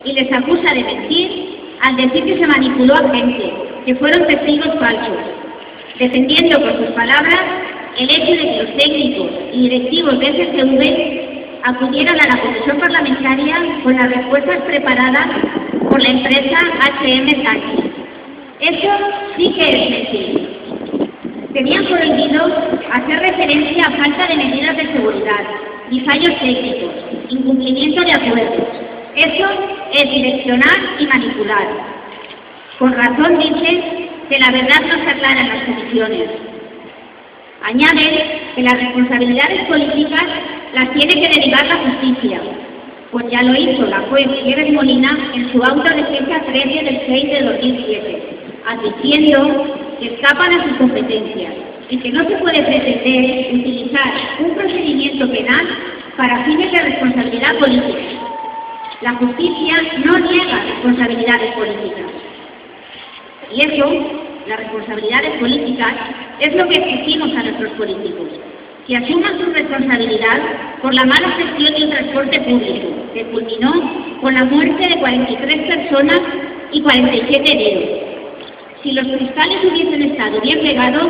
y les acusa de mentir al decir que se manipuló a gente, que fueron testigos falsos, defendiendo por sus palabras el hecho de que los técnicos y directivos del CCV acudieron a la comisión parlamentaria con las respuestas preparadas por la empresa H&M Taxi. Eso sí que es mentir. Tenían prohibido hacer referencia a falta de medidas de seguridad, ni fallos técnicos, incumplimiento de acuerdos. Eso es direccionar y manipular. Con razón dicen que la verdad no se aclara en las comisiones. Añaden que las responsabilidades políticas las tiene que derivar la justicia, pues ya lo hizo la juez Nieves Molina en su auto de fecha 13 del 6 de 2007, advirtiendo que escapan a sus competencias y que no se puede pretender utilizar un procedimiento penal para fines de responsabilidad política. La justicia no niega responsabilidades políticas. Y eso, las responsabilidades políticas, es lo que exigimos a nuestros políticos, que asuman su responsabilidad por la mala gestión de un transporte público, que culminó con la muerte de 43 personas y 47 heridos. Si los cristales hubiesen estado bien pegados,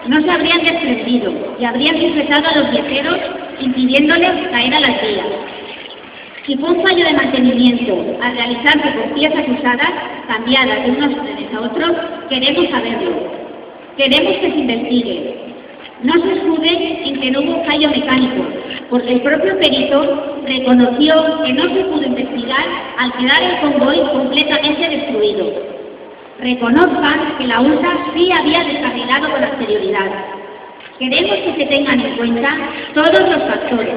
no se habrían desprendido y habrían sujetado a los viajeros, impidiéndoles caer a las vías. Si fue un fallo de mantenimiento al realizarse con piezas usadas, cambiadas de unos trenes a otros, queremos saberlo. Queremos que se investigue. No se escuden en que no hubo fallo mecánico, porque el propio perito reconoció que no se pudo investigar al quedar el convoy completamente destruido. Reconozcan que la ULSA sí había descarrilado con anterioridad. Queremos que se tengan en cuenta todos los factores,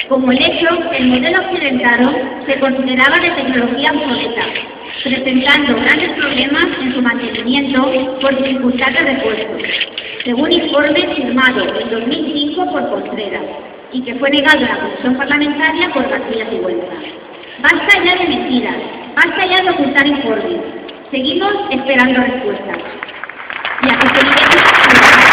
como el hecho que el modelo occidental se consideraba de tecnología obsoleta, presentando grandes problemas en su mantenimiento por dificultad de repuesto, según informe firmado en 2005 por Contreras, y que fue negado en la comisión parlamentaria por García Sigüenza. Basta ya de mentiras, basta ya de ocultar informes. Seguimos esperando respuestas. Y a que se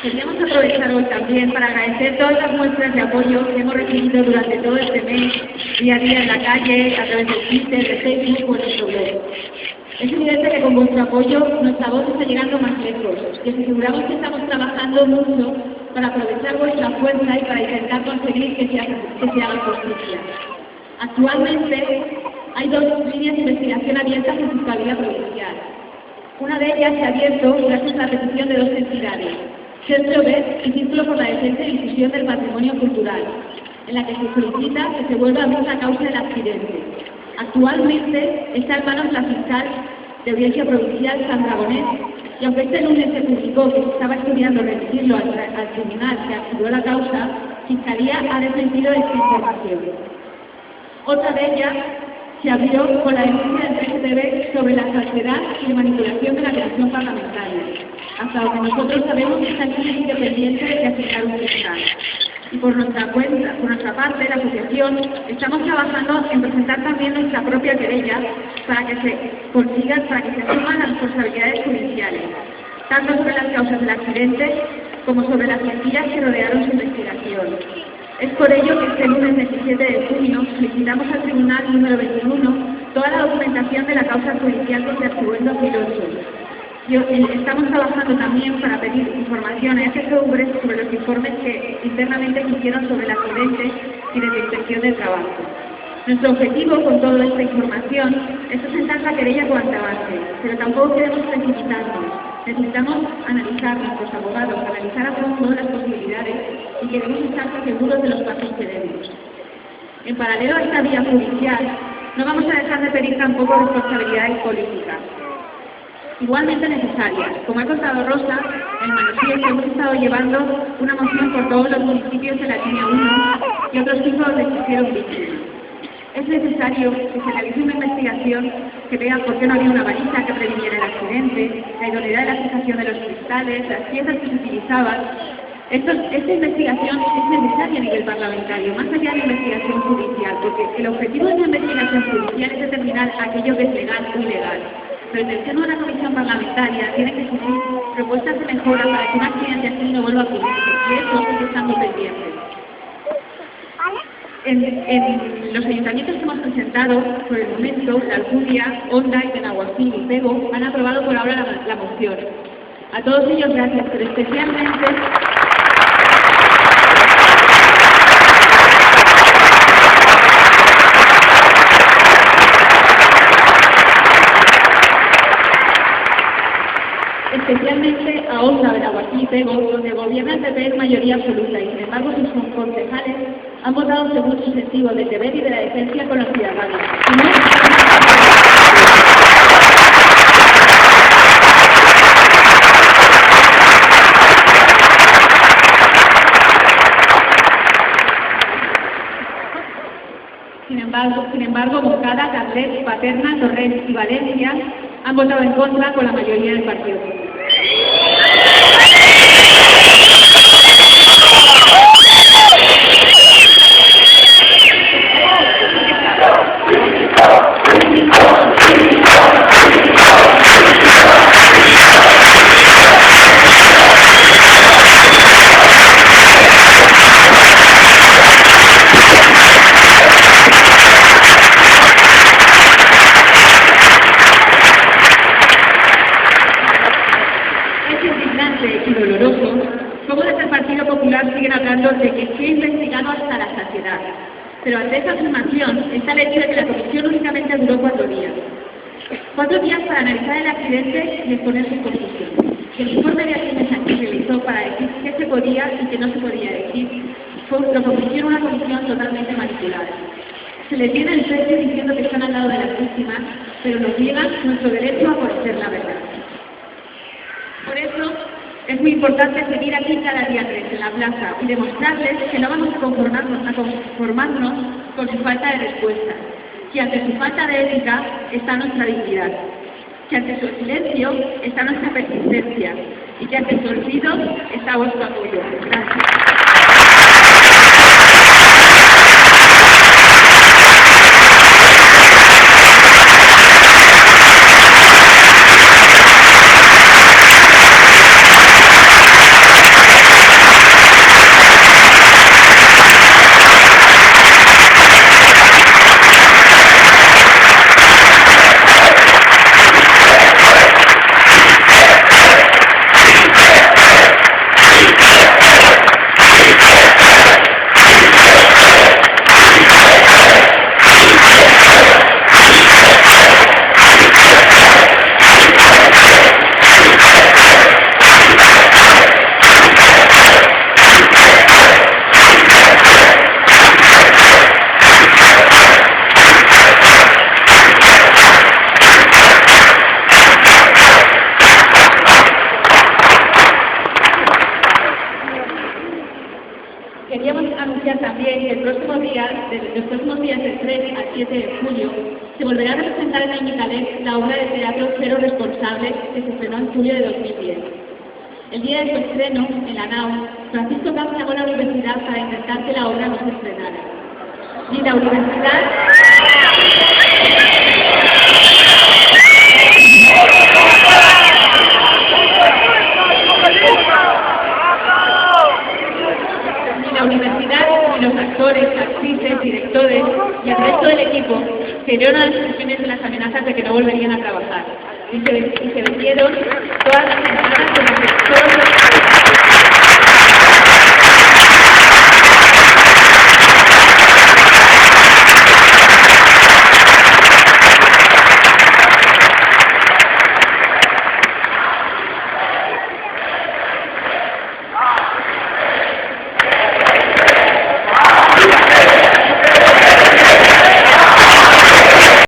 queríamos aprovechar hoy también para agradecer todas las muestras de apoyo que hemos recibido durante todo este mes, día a día en la calle, a través del Twitter, de Facebook o de nuestro blog. Es evidente que con vuestro apoyo nuestra voz está llegando más lejos, y os aseguramos que estamos trabajando mucho para aprovechar vuestra fuerza y para intentar conseguir que se haga justicia. Actualmente hay dos líneas de investigación abiertas en Fiscalía Provincial. Una de ellas se ha abierto gracias a la petición de dos entidades, Centro BES y Círculo por la Defensa y Difusión del Patrimonio Cultural, en la que se solicita que se vuelva a abrir la causa del accidente. Actualmente está en manos la fiscal de Audiencia Provincial, Sandra Bonet, y aunque este lunes se publicó que se estaba estudiando remitirlo al tribunal que archivó la causa, Fiscalía ha desmentido esta información. Otra de ellas se abrió con la denuncia del PSTV sobre la falsedad y manipulación de la comisión parlamentaria, hasta donde nosotros sabemos que esta es independiente de asignar un fiscal. Y por nuestra parte, la asociación, estamos trabajando en presentar también nuestra propia querella para que se asuman las responsabilidades judiciales, tanto sobre las causas del accidente como sobre las mentiras que rodearon su investigación. Es por ello que este lunes 17 de junio solicitamos al Tribunal número 21 toda la documentación de la causa judicial que se archivó en 2008. Estamos trabajando también para pedir información a FCV sobre los informes que internamente se hicieron sobre el accidente y de la inspección del trabajo. Nuestro objetivo con toda esta información es presentar la querella cuanto antes, pero tampoco queremos precipitarnos. Necesitamos analizar, nuestros abogados, analizar a fondo las posibilidades y queremos estar seguros de los pasos que debemos. En paralelo a esta vía judicial, no vamos a dejar de pedir tampoco responsabilidades políticas, igualmente necesarias. Como ha contado Rosa, en Manifiesto hemos estado llevando una moción por todos los municipios de la línea 1 y otros tipos donde se hicieron víctimas. Es necesario que se realice una investigación que vea por qué no había una varilla que previniera el accidente, la idoneidad de la fijación de los cristales, las piezas que se utilizaban. Esta investigación es necesaria a nivel parlamentario, más allá de la investigación judicial, porque el objetivo de la investigación judicial es determinar aquello que es legal o ilegal. Pero en el seno de la comisión parlamentaria tienen que surgir propuestas de mejora para que un accidente así no vuelva a ocurrir, y eso es estando pendientes. En los ayuntamientos que hemos presentado, por el momento, la Alcudia, Onda, Benaguací y Pego han aprobado por ahora la moción. A todos ellos gracias, pero especialmente a Onda, Benaguací y Pego, donde gobierna el PP en mayoría absoluta y sin embargo sus concejales han votado según su sentido del deber y de la decencia con los ciudadanos. Sin embargo, Moncada, Carlet, Paterna, Torrent y Valencia han votado en contra con la mayoría del partido. Y doloroso, como desde el Partido Popular siguen hablando de que se ha investigado hasta la saciedad. Pero ante esa afirmación está el hecho de que la comisión únicamente duró 4 días. 4 días para analizar el accidente y exponer sus conclusiones. El informe de acciones que realizó para decir qué se podía y qué no se podía decir lo convirtió en una comisión totalmente manipulada. Se les viene el precio diciendo que están al lado de las víctimas, pero nos niegan nuestro derecho a conocer la verdad. Por eso, es muy importante seguir aquí cada día 3 en la plaza y demostrarles que no vamos a conformarnos con su falta de respuesta, que ante su falta de ética está nuestra dignidad, que ante su silencio está nuestra persistencia y que ante su olvido está vuestro apoyo. Gracias. Queríamos anunciar también que los próximos días del 3 al 7 de julio, se volverá a representar en el Micalec la obra de teatro Cero Responsable que se estrenó en julio de 2010. El día de su estreno, en la NAU, Francisco Camps llamó a la universidad para intentar que la obra no se estrenara. Y la universidad... La universidad y los actores, actrices, directores y el resto del equipo se dieron a las expresiones de las amenazas de que no volverían a trabajar y se vendieron todas las semanas con los